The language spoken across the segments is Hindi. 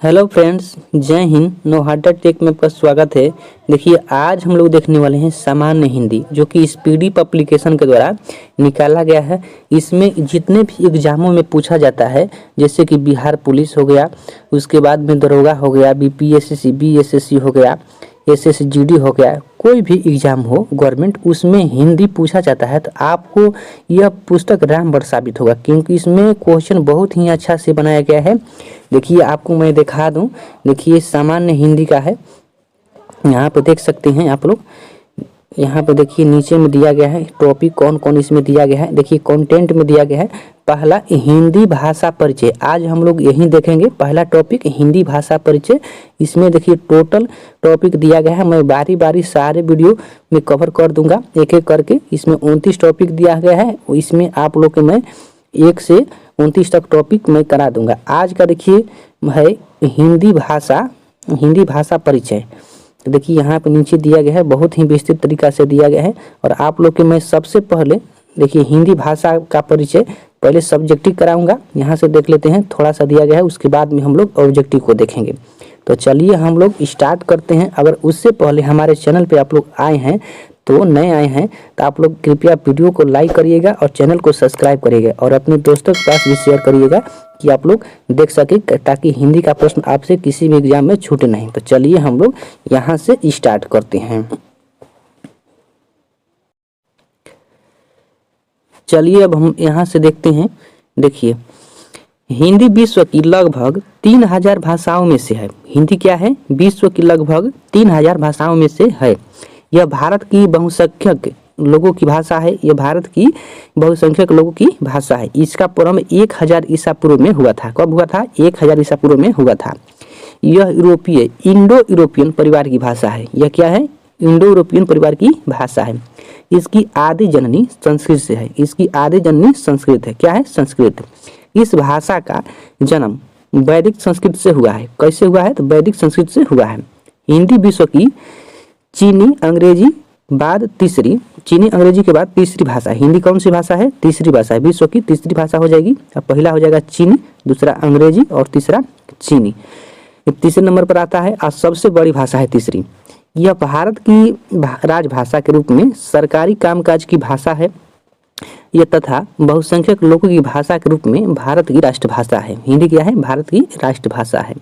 हेलो फ्रेंड्स, जय हिंद। नोहाटा टेक में आपका स्वागत है। देखिए, आज हम लोग देखने वाले हैं सामान्य हिंदी, जो कि स्पीडी एप्लीकेशन के द्वारा निकाला गया है। इसमें जितने भी एग्जामों में पूछा जाता है, जैसे कि बिहार पुलिस हो गया, उसके बाद में दरोगा हो गया, बीपीएससी बीएसएससी हो गया, एसएसजीडी हो गया, कोई भी एग्जाम हो गवर्नमेंट, उसमें हिंदी पूछा जाता है। तो आपको यह पुस्तक रामबाण साबित होगा, क्योंकि इसमें क्वेश्चन बहुत ही अच्छा से बनाया गया है। देखिए, आपको मैं दिखा दूं। देखिए, सामान्य हिंदी का है। यहाँ पे देख सकते हैं आप लोग। यहाँ पे देखिए, नीचे में दिया गया है टॉपिक कौन कौन इसमें दिया गया है। देखिए, कंटेंट में दिया गया है पहला हिंदी भाषा परिचय। आज हम लोग यही देखेंगे, पहला टॉपिक हिंदी भाषा परिचय। इसमें देखिए टोटल टॉपिक दिया गया है। मैं बारी बारी सारे वीडियो में कवर कर दूंगा एक एक करके। इसमें 29 टॉपिक दिया गया है। इसमें आप लोग के मैं 1 से 29 तक टॉपिक मैं करा दूंगा। आज का देखिए है हिंदी भाषा परिचय। देखिए, यहाँ पे नीचे दिया गया है, बहुत ही विस्तृत तरीका से दिया गया है। और आप लोग के मैं सबसे पहले देखिए हिंदी भाषा का परिचय पहले सब्जेक्टिव कराऊंगा। यहाँ से देख लेते हैं, थोड़ा सा दिया गया है, उसके बाद में हम लोग ऑब्जेक्टिव को देखेंगे। तो चलिए हम लोग स्टार्ट करते हैं। अगर उससे पहले हमारे चैनल पे आप लोग आए हैं, तो नए आए हैं, तो आप लोग कृपया वीडियो को लाइक करिएगा और चैनल को सब्सक्राइब करिएगा और अपने दोस्तों के पास भी शेयर करिएगा कि आप लोग देख सके, ताकि हिंदी का प्रश्न आपसे किसी भी एग्जाम में छूटे नहीं। तो चलिए हम लोग यहाँ से स्टार्ट करते हैं। चलिए अब हम यहाँ से देखते हैं। देखिए, हिंदी विश्व की लगभग 3000 भाषाओं में से है। हिंदी क्या है? विश्व की लगभग 3000 भाषाओं में से है। यह भारत की बहुसंख्यक लोगों की भाषा है। यह भारत की बहुसंख्यक लोगों की भाषा है। इसका प्रारंभ 1000 ईसा पूर्व में हुआ था। कब हुआ था? 1000 ईसा पूर्व में हुआ था। यह इंडो यूरोपियन परिवार की भाषा है। यह क्या है? इंडो यूरोपियन परिवार की भाषा है। इसकी आदि जननी संस्कृत से है। इसकी आदि जननी संस्कृत है। क्या है? संस्कृत। इस भाषा का जन्म वैदिक संस्कृत से हुआ है। कैसे हुआ है? तो वैदिक संस्कृत से हुआ है। हिंदी विश्व की चीनी अंग्रेजी के बाद तीसरी भाषा। हिंदी कौन सी भाषा है? तीसरी भाषा है। विश्व की तीसरी भाषा हो जाएगी। अब पहला हो जाएगा चीनी, दूसरा अंग्रेजी और तीसरा चीनी। तीसरे नंबर पर आता है और सबसे बड़ी भाषा है तीसरी। यह भारत की राजभाषा के रूप में सरकारी कामकाज की भाषा है। यह तथा बहुसंख्यक लोगों की भाषा के रूप में भारत की राष्ट्रभाषा है। हिंदी क्या है? भारत की राष्ट्रभाषा है।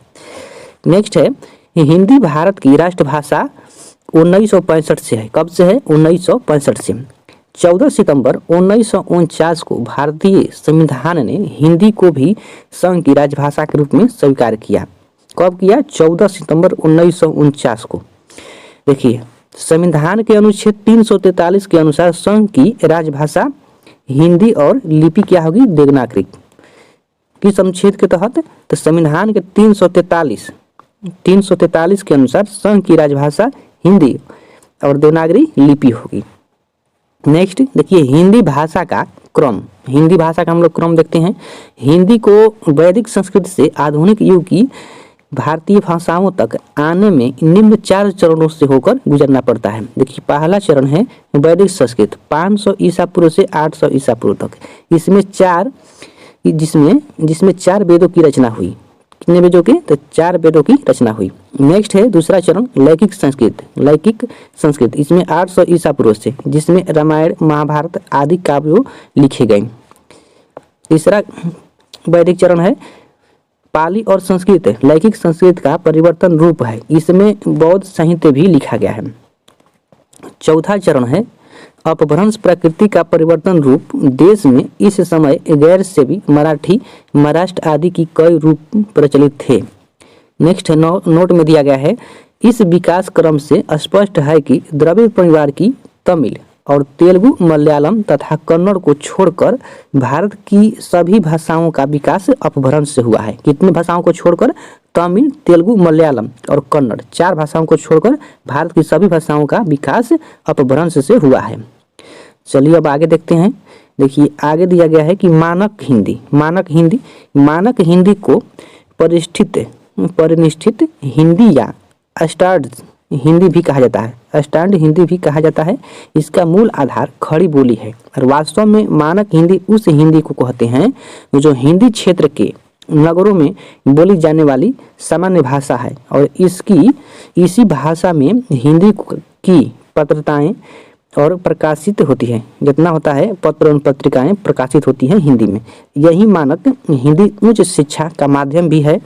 नेक्स्ट है, हिंदी भारत की राष्ट्रभाषा 1965 से है। कब से है? 1965 से। 14 सितंबर 1949 को भारतीय संविधान ने हिंदी को भी संघ की राजभाषा के रूप में स्वीकार किया। कब किया? 14 सितंबर 1949 को। देखिए, संविधान के अनुच्छेद 343 के अनुसार संघ की राजभाषा हिंदी और लिपि क्या होगी? देवनागरी। किस अनुच्छेद के तहत? तो संविधान के 343 के अनुसार संघ की राजभाषा हिंदी और देवनागरी लिपि होगी। नेक्स्ट देखिए, हिंदी भाषा का क्रम। हिंदी भाषा का हम लोग क्रम देखते हैं। हिंदी को वैदिक संस्कृत से आधुनिक युग की भारतीय भाषाओं तक आने में निम्न 4 चरणों से होकर गुजरना पड़ता है। देखिए, पहला चरण है वैदिक संस्कृत, 500 ईसा पूर्व से 800 ईसा पूर्व तक। जिसमें 4 वेदों की रचना हुई। कितने वेदों की? तो 4 वेदों की रचना हुई। नेक्स्ट है दूसरा चरण लौकिक संस्कृत। इसमें 800 ईसा पूर्व से, जिसमें रामायण महाभारत आदि काव्यों लिखे गए। तीसरा वैदिक चरण है पाली और संस्कृत। लौकिक संस्कृत का परिवर्तन रूप है। इसमें बौद्ध साहित्य भी लिखा गया है। चौथा चरण है अपभ्रंश प्रकृति का परिवर्तन रूप। देश में इस समय गैर सेवी मराठी, महाराष्ट्र आदि की कई रूप प्रचलित थे। नेक्स्ट है नोट में दिया गया है, इस विकास क्रम से स्पष्ट है कि द्रविड़ परिवार की तमिल और तेलुगु, मलयालम तथा कन्नड़ को छोड़कर भारत की सभी भाषाओं का विकास अपभ्रंश से हुआ है। कितनी भाषाओं को छोड़कर? तमिल, तेलुगु, मलयालम और कन्नड़, 4 भाषाओं को छोड़कर भारत की सभी भाषाओं का विकास अपभ्रंश से हुआ है। चलिए अब आगे देखते हैं। देखिए, आगे दिया गया है कि मानक हिंदी को परिनिष्ठित हिंदी या स्टैंडर्ड हिंदी भी कहा जाता है। इसका मूल आधार खड़ी बोली है और वास्तव में मानक हिंदी उस हिंदी को कहते हैं जो हिंदी क्षेत्र के नगरों में बोली जाने वाली सामान्य भाषा है और इसी भाषा में हिंदी की पत्रिकाएं और प्रकाशित होती है। जितना होता है पत्र एवं पत्रिकाएं प्रकाशित होती हैं हिंदी में। यही मानक हिंदी उच्च शिक्षा का माध्यम भी है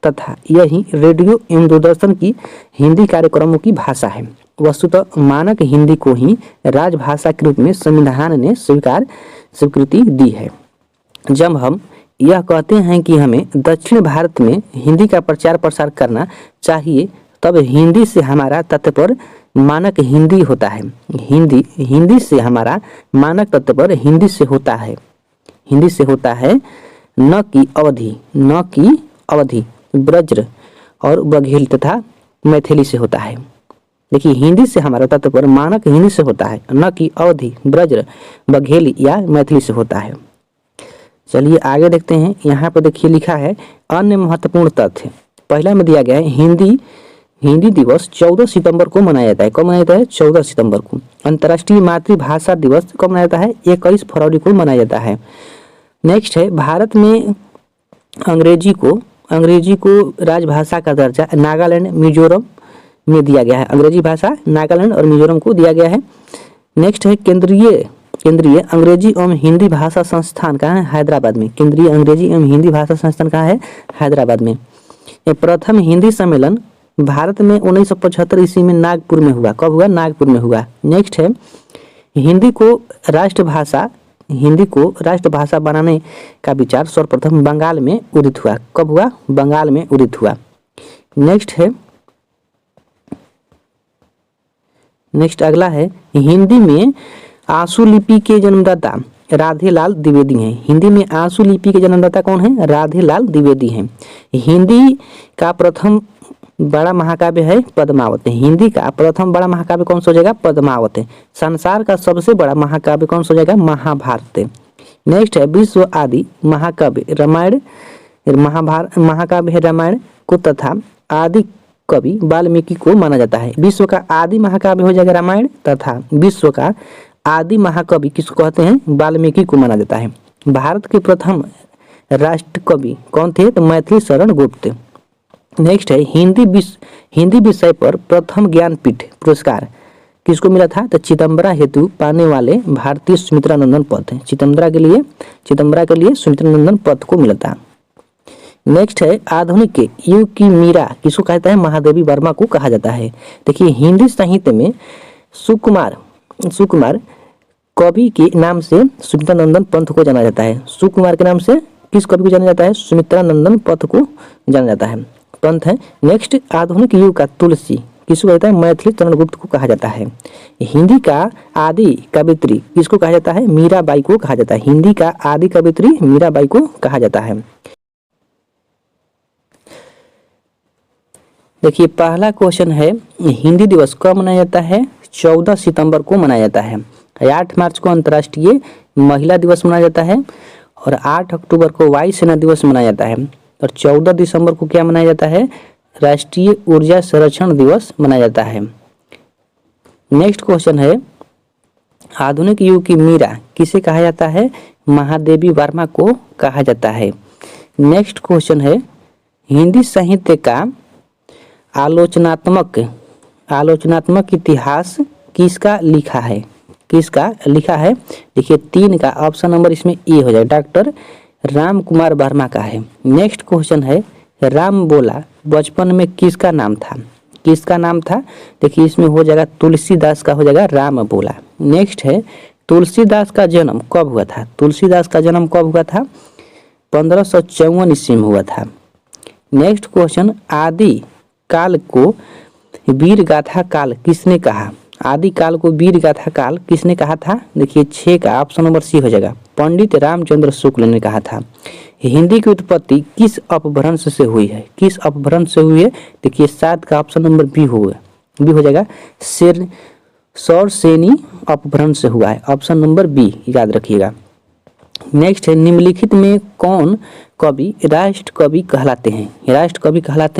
तथा यही रेडियो एवं दूरदर्शन की हिंदी कार्यक्रमों की भाषा है। वस्तुतः मानक हिंदी को ही राजभाषा के रूप में संविधान ने स्वीकृति दी है। जब हम यह कहते हैं कि हमें दक्षिण भारत में हिंदी का प्रचार प्रसार करना चाहिए, तब हिंदी से हमारा तात्पर्य मानक हिंदी होता है। हिंदी से हमारा मानक तात्पर्य हिंदी से होता है, न कि अवधी, ब्रज और बघेली तथा मैथिली से होता है। देखिए, हिंदी से हमारा तात्पर्य मानक हिंदी से होता है, न कि अवधी, ब्रज, बघेली या मैथिली से होता है। चलिए आगे देखते हैं। यहाँ पर देखिए लिखा है अन्य महत्वपूर्ण तथ्य। पहला में दिया गया है हिंदी दिवस 14 सितंबर को मनाया जाता है। कब मनाया जाता है? 14 सितंबर को। अंतर्राष्ट्रीय मातृभाषा दिवस कब मनाया जाता है? 21 फरवरी को मनाया जाता है। नेक्स्ट है भारत में अंग्रेजी को राजभाषा का दर्जा नागालैंड, मिजोरम में दिया गया है। अंग्रेजी भाषा नागालैंड और मिजोरम को दिया गया है। नेक्स्ट है केंद्रीय अंग्रेजी एवं हिंदी भाषा संस्थान कहाँ है? हैदराबाद में। केंद्रीय अंग्रेजी एवं हिंदी भाषा संस्थान कहाँ है? हैदराबाद में। प्रथम हिंदी सम्मेलन भारत में 1975 ईस्वी में नागपुर में हुआ। कब हुआ? नागपुर में हुआ। नेक्स्ट है हिंदी को राष्ट्रभाषा बनाने का विचार सर्वप्रथम बंगाल में उदित हुआ। कब हुआ? बंगाल में उदित हुआ। नेक्स्ट अगला है हिंदी में आंसू लिपि के जन्मदाता राधेलाल द्विवेदी हैं। हिंदी में आंसू लिपि के जन्मदाता कौन है? राधेलाल द्विवेदी हैं। हिंदी का प्रथम बड़ा महाकाव्य है पद्मावत। हिंदी का प्रथम बड़ा महाकाव्य कौन सा हो जाएगा? पद्मावत। संसार का सबसे बड़ा महाकाव्य कौन सा हो जाएगा? महाभारत। नेक्स्ट है विश्व आदि महाकाव्य रामायण। महाकाव्य है रामायण को तथा आदि कवि वाल्मीकि को माना जाता है। विश्व का आदि महाकाव्य हो जाएगा रामायण तथा विश्व का आदि महाकवि किसको कहते हैं? वाल्मीकि को माना जाता है। भारत के प्रथम राष्ट्र कवि कौन थे? तो मैथिली शरण गुप्त। नेक्स्ट है हिंदी विषय पर प्रथम ज्ञानपीठ पुरस्कार किसको मिला था? तो चिदम्बरा हेतु पाने वाले भारतीय सुमित्रा नंदन पथ। चिदम्बरा के लिए सुमित्रा नंदन पथ को मिला था। नेक्स्ट है आधुनिक युग की मीरा किसको कहता है? महादेवी वर्मा को कहा जाता है। देखिए हिंदी साहित्य में सुकुमार कवि के नाम से सुमित्रा नंदन पंथ को जाना जाता है। सुकुमार के नाम से किस कवि को जाना जाता है? सुमित्रा नंदन पंथ को जाना जाता है, पंथ है। नेक्स्ट आधुनिक युग का तुलसी किसको कहता है? मैथिली शरण गुप्त को कहा जाता है। हिंदी का आदि कवित्री किसको कहा जाता है? मीराबाई को कहा जाता है। हिंदी का आदि कवित्री मीराबाई को कहा जाता है। देखिए पहला क्वेश्चन है हिंदी दिवस कब मनाया जाता है? 14 सितंबर को मनाया जाता है। 8 मार्च को अंतर्राष्ट्रीय महिला दिवस मनाया जाता है और 8 अक्टूबर को वायु सेना दिवस मनाया जाता है और 14 दिसंबर को क्या मनाया जाता है? राष्ट्रीय ऊर्जा संरक्षण दिवस मनाया जाता है। नेक्स्ट क्वेश्चन है आधुनिक युग की मीरा किसे कहा जाता है? महादेवी वर्मा को कहा जाता है। नेक्स्ट क्वेश्चन है हिंदी साहित्य का आलोचनात्मक इतिहास किसका लिखा है? देखिए 3 का ऑप्शन नंबर इसमें ए हो जाएगा, डॉक्टर राम कुमार वर्मा का है। नेक्स्ट क्वेश्चन है राम बोला बचपन में किसका नाम था? देखिए इसमें हो जाएगा तुलसीदास का हो जाएगा राम बोला। नेक्स्ट है तुलसीदास का जन्म कब हुआ था? 1554 ईस्वी में हुआ था। नेक्स्ट क्वेश्चन आदि काल को वीर गाथा काल किसने कहा? आदि काल को वीर गाथा काल किसने कहा था? देखिए 6 का ऑप्शन नंबर सी हो जाएगा, पंडित रामचंद्र शुक्ल ने कहा था। हिंदी की उत्पत्ति किस अपभ्रंश से हुई है? देखिए 7 का ऑप्शन नंबर बी हो जाएगा, सौरसेनी अपभ्रंश से हुआ है, ऑप्शन नंबर बी याद रखिएगा। नेक्स्ट है निम्नलिखित में कौन कवि राष्ट्र कवि कहलाते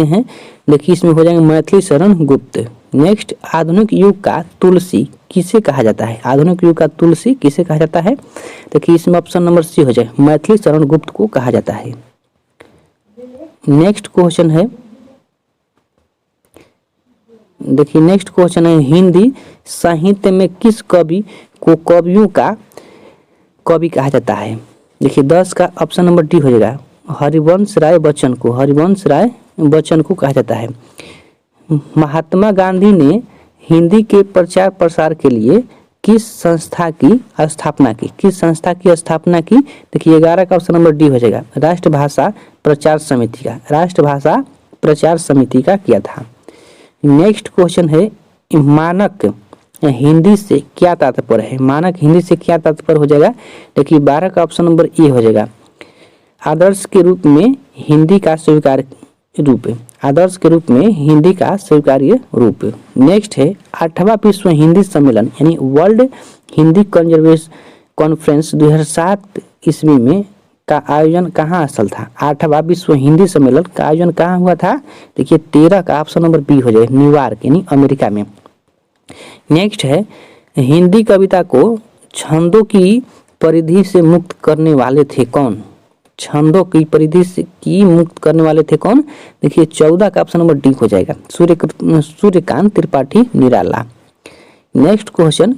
हैं? देखिए इसमें हो जाएंगे मैथिली शरण गुप्त। नेक्स्ट आधुनिक युग का तुलसी किसे कहा जाता है? देखिए इसमें ऑप्शन नंबर सी हो जाए, मैथिली शरण गुप्त को कहा जाता है। नेक्स्ट क्वेश्चन है, देखिए नेक्स्ट क्वेश्चन है, हिंदी साहित्य में किस कवि को कवियों का कवि कहा जाता है? देखिए 10 का ऑप्शन नंबर डी हो जाएगा, हरिवंश राय बच्चन को, हरिवंश राय बच्चन को कहा जाता है। महात्मा गांधी ने हिंदी के प्रचार प्रसार के लिए किस संस्था की स्थापना की? किस संस्था की स्थापना की? देखिए 11 का ऑप्शन नंबर डी हो जाएगा, राष्ट्रभाषा प्रचार समिति का, राष्ट्रभाषा प्रचार समिति का किया था। नेक्स्ट क्वेश्चन है, मानक हिंदी से क्या तात्पर्य है? मानक हिंदी से क्या तात्पर्य हो जाएगा? देखिए 12 का ऑप्शन नंबर ए हो जाएगा, आदर्श के रूप में हिंदी का स्वीकार्य रूप, आदर्श के रूप में हिंदी का स्वीकार्य रूप। नेक्स्ट है, 8वां विश्व हिंदी सम्मेलन यानी वर्ल्ड हिंदी कंजर्वेशन कॉन्फ्रेंस 2007 ईस्वी में का आयोजन कहाँ स्थल था? 8वां विश्व हिंदी सम्मेलन का आयोजन कहाँ हुआ था? देखिए 13 का ऑप्शन नंबर बी हो जाएगा, न्यूयॉर्क यानी अमेरिका में। नेक्स्ट है, हिंदी कविता को छंदों की परिधि से मुक्त करने वाले थे कौन? छंदों की परिधि से की मुक्त करने वाले थे कौन? देखिए 14 का ऑप्शन नंबर डी हो जाएगा, सूर्यकांत त्रिपाठी निराला। नेक्स्ट क्वेश्चन,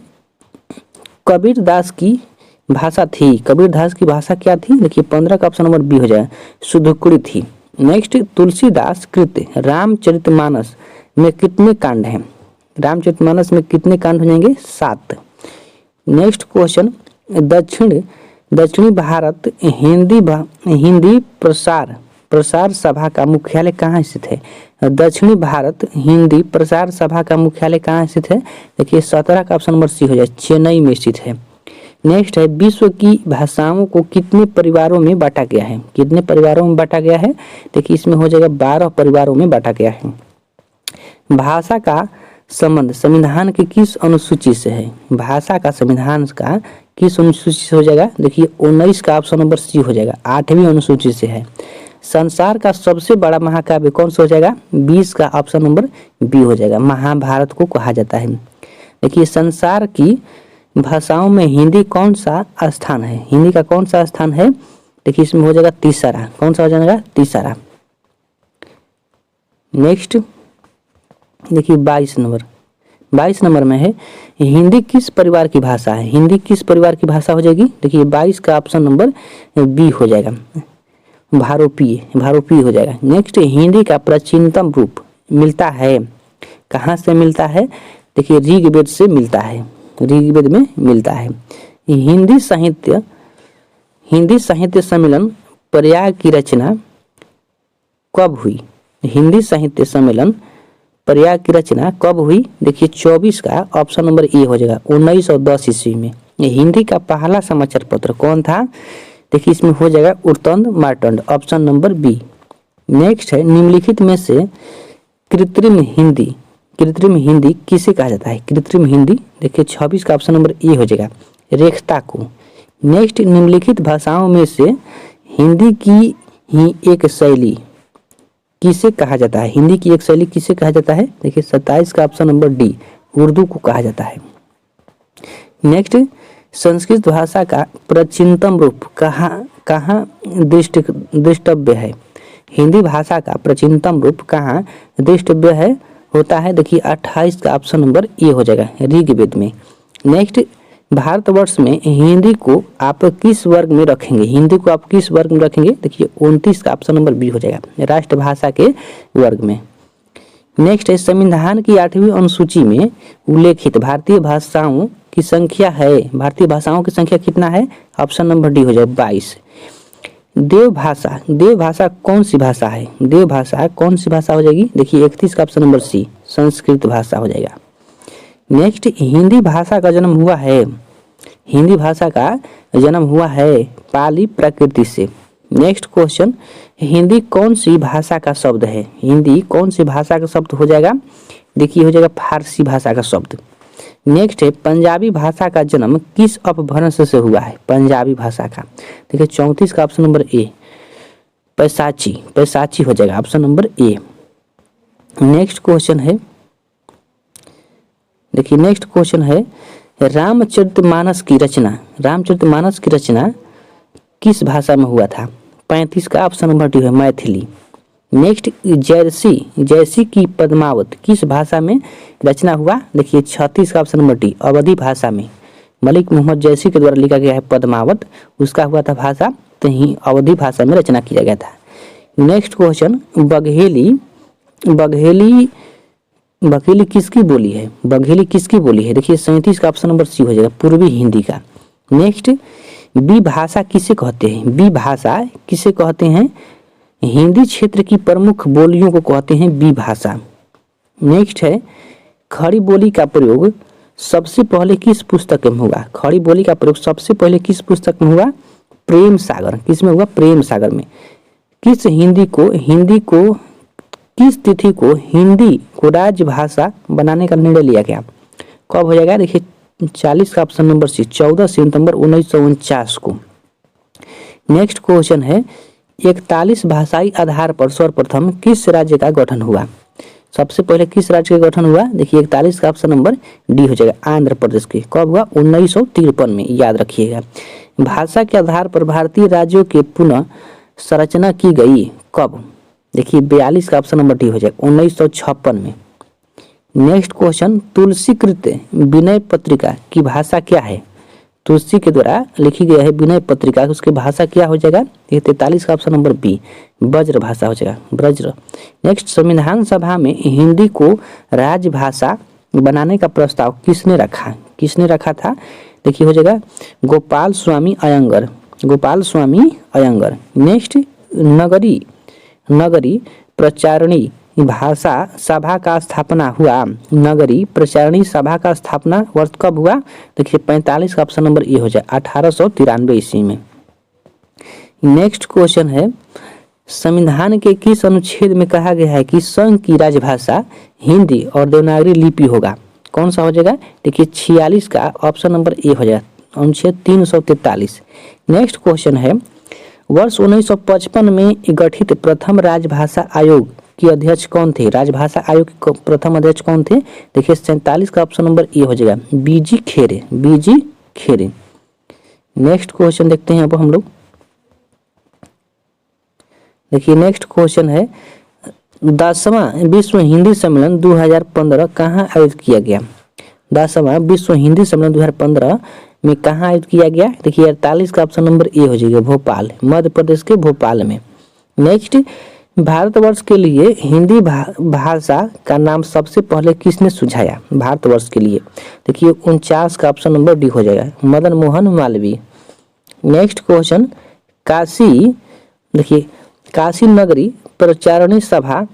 कबीरदास की भाषा थी, कबीरदास की भाषा क्या थी? देखिए 15 का ऑप्शन नंबर बी हो जाएगा, शुद्धकुड़ी थी। नेक्स्ट, तुलसीदास कृत रामचरितमानस में कितने कांड हैं? रामचरितमानस में कितने कांड हो जाएंगे? 7। नेक्स्ट क्वेश्चन, दक्षिणी भारत हिंदी प्रसार सभा का मुख्यालय कहाँ स्थित है? दक्षिणी भारत हिंदी प्रसार सभा का मुख्यालय कहाँ स्थित है? देखिए 17 का ऑप्शन नंबर सी हो जाए, चेन्नई में स्थित है। नेक्स्ट है, विश्व की भाषाओं को कितने परिवारों में बांटा गया है? कितने परिवारों में बांटा गया है? देखिए इसमें हो जाएगा 12 परिवारों में बांटा गया है। भाषा का संबंध संविधान की किस अनुसूची से है? भाषा का संविधान का किस अनुसूची से हो जाएगा? देखिए 19 का ऑप्शन नंबर सी हो जाएगा, 8वीं अनुसूची से है। संसार का सबसे बड़ा महाकाव्य कौन सा हो जाएगा? 20 का ऑप्शन नंबर बी हो जाएगा, महाभारत को कहा जाता है। देखिए संसार की भाषाओं में हिंदी कौन सा स्थान है? हिंदी का कौन सा स्थान है? देखिए इसमें हो जाएगा तीसरा। कौन सा हो जाएगा? तीसरा। नेक्स्ट देखिए 22 नंबर में है, हिंदी किस परिवार की भाषा है? हिंदी किस परिवार की भाषा हो जाएगी? देखिए 22 का ऑप्शन नंबर बी हो जाएगा, भारोपीय हो जाएगा। नेक्स्ट, हिंदी का प्राचीनतम रूप मिलता है कहाँ से मिलता है? देखिए ऋग्वेद से मिलता है, ऋग्वेद में मिलता है। हिंदी साहित्य सम्मेलन प्रयाग की रचना कब हुई? हिंदी साहित्य सम्मेलन प्रयाग की रचना कब हुई? देखिए 24 का ऑप्शन नंबर ए हो जाएगा, 1910 ईस्वी में। हिंदी का पहला समाचार पत्र कौन था? देखिए इसमें हो जाएगा उर्तंद Martand, option number B. Next है, निम्नलिखित में से कृत्रिम हिंदी किसे कहा जाता है? कृत्रिम हिंदी देखिए 26 का ऑप्शन नंबर ए हो जाएगा, रेखता को। नेक्स्ट, निम्नलिखित भाषाओं में से हिंदी की ही एक शैली किसे कहा जाता है? हिंदी की एक शैली किसे कहा जाता है? देखिए 27 का ऑप्शन नंबर डी, उर्दू को कहा जाता है। नेक्स्ट, संस्कृत भाषा का प्राचीनतम रूप कहाँ दृष्टव्य है? हिंदी भाषा का प्राचीनतम रूप कहाँ दृष्टव्य है होता है? देखिए 28 का ऑप्शन नंबर ए हो जाएगा, ऋग्वेद में। नेक्स्ट, भारतवर्ष में हिंदी को आप किस वर्ग में रखेंगे? हिंदी को आप किस वर्ग में रखेंगे? देखिए 29 का ऑप्शन नंबर बी हो जाएगा, राष्ट्रभाषा के वर्ग में। नेक्स्ट है, संविधान की 8वीं अनुसूची में उल्लेखित भारतीय भाषाओं की संख्या है, भारतीय भाषाओं की संख्या कितना है? ऑप्शन नंबर डी हो जाए 22। देवभाषा कौन सी भाषा है? देवभाषा कौन सी भाषा हो जाएगी? देखिए 31 का ऑप्शन नंबर सी, संस्कृत भाषा हो जाएगा। नेक्स्ट, हिंदी भाषा का जन्म हुआ है, हिंदी भाषा का जन्म हुआ है पाली प्रकृति से। नेक्स्ट क्वेश्चन, हिंदी कौन सी भाषा का शब्द है? हिंदी कौन सी भाषा का शब्द हो जाएगा? देखिए हो जाएगा फारसी भाषा का शब्द। नेक्स्ट है, पंजाबी भाषा का जन्म किस अपभ्रंश से हुआ है? पंजाबी भाषा का देखिए 34 का ऑप्शन नंबर ए, पैसाची हो जाएगा, option number A. Next question है, देखिए नेक्स्ट क्वेश्चन है, रामचरितमानस की रचना किस भाषा में हुआ था? 35 का ऑप्शन नंबर डी है मैथिली। नेक्स्ट जैसी की पद्मावत किस भाषा में रचना हुआ? देखिए 36 का ऑप्शन नंबर डी अवधी भाषा में। मलिक मोहम्मद जैसी के द्वारा लिखा गया है पद्मावत, उसका हुआ था भाषा तो ही अवधी भाषा में रचना किया गया था। नेक्स्ट क्वेश्चन बघेली किसकी बोली है? बघेली किसकी बोली है? देखिए 37 का ऑप्शन नंबर सी हो जाएगा पूर्वी हिंदी का। नेक्स्ट बी भाषा किसे कहते हैं? बी भाषा किसे कहते हैं? हिंदी क्षेत्र की प्रमुख बोलियों को कहते हैं बी भाषा। नेक्स्ट है खड़ी बोली का प्रयोग सबसे पहले किस पुस्तक में हुआ? खड़ी बोली का प्रयोग सबसे पहले किस पुस्तक में हुआ? प्रेम सागर। किस में हुआ? प्रेम सागर में। किस तिथि को हिंदी को राजभाषा बनाने का निर्णय लिया गया? कब हो जाएगा? देखिए 40 का ऑप्शन नंबर सी 14 सितंबर 1949 को। नेक्स्ट क्वेश्चन है 41 भाषाई आधार पर सर्वप्रथम किस राज्य का गठन हुआ? सबसे पहले किस राज्य का गठन हुआ? देखिए 41 का ऑप्शन नंबर डी हो जाएगा आंध्र प्रदेश के। कब हुआ? 1953 में, याद रखिएगा। भाषा के आधार पर भारतीय राज्यों के पुनः संरचना की गई कब? देखिए 42 का ऑप्शन नंबर डी हो जाएगा 1956 में। नेक्स्ट क्वेश्चन तुलसी कृत विनय पत्रिका की भाषा क्या है? तुलसी के द्वारा लिखी गई है विनय पत्रिका, उसकी भाषा क्या हो जाएगा? ये 43 का ऑप्शन नंबर बी ब्रज भाषा हो जाएगा, ब्रज। नेक्स्ट संविधान सभा में हिंदी को राजभाषा बनाने का प्रस्ताव किसने रखा? किसने रखा था? देखिए हो जाएगा गोपाल स्वामी अयंगर, गोपाल स्वामी अयंगर। नेक्स्ट नगरी प्रचारणी भाषा सभा का स्थापना हुआ। नगरी प्रचारणी सभा का स्थापना वर्ष कब हुआ? देखिए 45 का ऑप्शन नंबर ए हो जाए 1893 ईस्वी में। नेक्स्ट क्वेश्चन है संविधान के किस अनुच्छेद में कहा गया है कि संघ की राजभाषा हिंदी और देवनागरी लिपि होगा? कौन सा हो जाएगा? देखिए 46 का ऑप्शन नंबर ए हो जाएगा अनुच्छेद 343। नेक्स्ट क्वेश्चन है वर्ष 1955 में गठित प्रथम राजभाषा आयोग के अध्यक्ष कौन थे? राजभाषा आयोग के प्रथम अध्यक्ष कौन थे? देखिए 47 का ऑप्शन नंबर ए हो जाएगा बीजी खेरे। नेक्स्ट क्वेश्चन देखते हैं अब हम लोग। देखिए नेक्स्ट क्वेश्चन है 10वां विश्व हिंदी सम्मेलन 2015 कहाँ आयोजित किया गया? 10वां विश्व हिंदी सम्मेलन 2015 में कहाँ आयोजित किया गया? देखिए 48 का ऑप्शन नंबर ए हो जाएगा भोपाल, मध्य प्रदेश के भोपाल में। नेक्स्ट भारतवर्ष के लिए हिंदी भाषा का नाम सबसे पहले किसने सुझाया? भारतवर्ष के लिए देखिए 49 का ऑप्शन नंबर डी हो जाएगा मदन मोहन मालवीय। नेक्स्ट क्वेश्चन काशी नगरी प्रचारणी सभा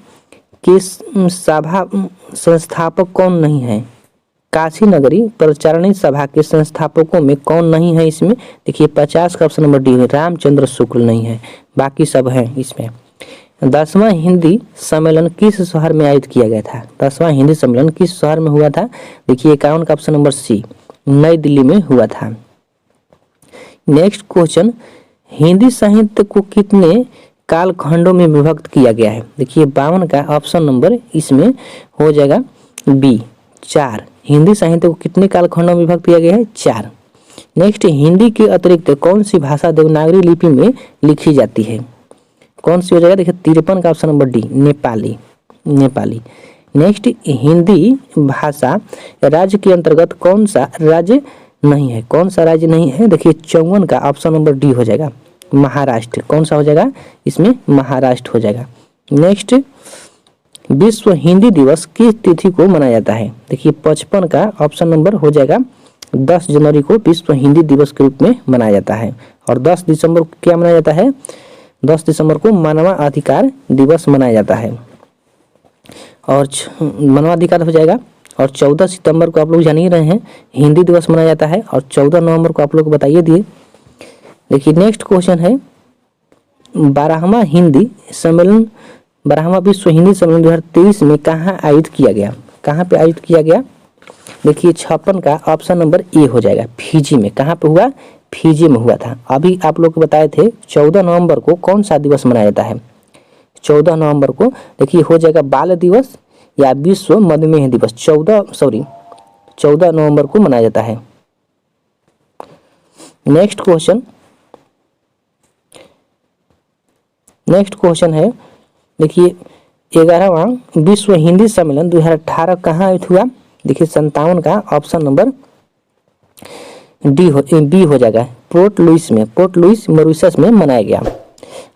के संस्थापक कौन नहीं है? काशी नगरी प्रचारणी सभा के संस्थापकों में कौन नहीं है इसमें? देखिए 50 का ऑप्शन नंबर डी है रामचंद्र शुक्ल नहीं है, बाकी सब हैं इसमें। 10वां हिंदी सम्मेलन किस शहर में आयोजित किया गया था? 10वां हिंदी सम्मेलन किस शहर में हुआ था? देखिए 51 का ऑप्शन नंबर सी नई दिल्ली में हुआ था। नेक्स्ट क्वेश्चन हिंदी साहित्य को कितने कालखंडों में विभक्त किया गया है? देखिए 52 का ऑप्शन नंबर इसमें हो जाएगा बी 4। हिंदी साहित्य को कितने कालखंडों में विभक्त किया गया है? 4। नेक्स्ट हिंदी के अतिरिक्त कौन सी भाषा देवनागरी लिपि में लिखी जाती है? कौन सी हो जाएगा? देखिए 53 का option number D Nepali. Next Hindi भाषा राज्य के अंतर्गत कौन सा राज्य नहीं है? कौन सा राज्य नहीं है? देखिए 54 का ऑप्शन नंबर डी हो जाएगा महाराष्ट्र। कौन सा हो जाएगा इसमें? महाराष्ट्र हो जाएगा। नेक्स्ट विश्व हिंदी दिवस किस तिथि को मनाया जाता है? देखिए 55 का ऑप्शन नंबर हो जाएगा 10 जनवरी को विश्व हिंदी दिवस के रूप में मनाया जाता है। और 10 दिसंबर को क्या मनाया जाता है? 10 दिसंबर को मानवाधिकार दिवस मनाया जाता है और मानवाधिकार हो जाएगा। और 14 सितंबर को आप लोग जान ही रहे हैं हिंदी दिवस मनाया जाता है और 14 नवंबर को आप लोग बताइए दिए। देखिए नेक्स्ट क्वेश्चन है 12वां विश्व हिंदी सम्मेलन 2023 में कहाँ आयोजित किया गया? कहाँ पे आयोजित किया गया? देखिए 56 का ऑप्शन नंबर ए हो जाएगा फिजी में। कहाँ पे हुआ? फिजी में हुआ था। अभी आप लोग को बताए थे 14 नवंबर को कौन सा दिवस मनाया जाता है? 14 नवंबर को देखिए हो जाएगा बाल दिवस या विश्व मधुमेह दिवस। 14 नवंबर को मनाया जाता है। नेक्स्ट क्वेश्चन नेक्स्ट क्वेश्चन है, देखिए 11वां विश्व हिंदी सम्मेलन 2018 कहाँ आयोजित हुआ? देखिए 57 का ऑप्शन नंबर बी हो जाएगा, पोर्ट लुइस में, पोर्ट लुइस मॉरिशस में मनाया गया।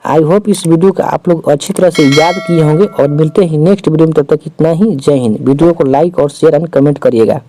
आई होप इस वीडियो को आप लोग अच्छी तरह से याद किए होंगे और मिलते हैं नेक्स्ट वीडियो में, तब तक इतना ही। जय हिंद। वीडियो को लाइक और शेयर एंड कमेंट करिएगा।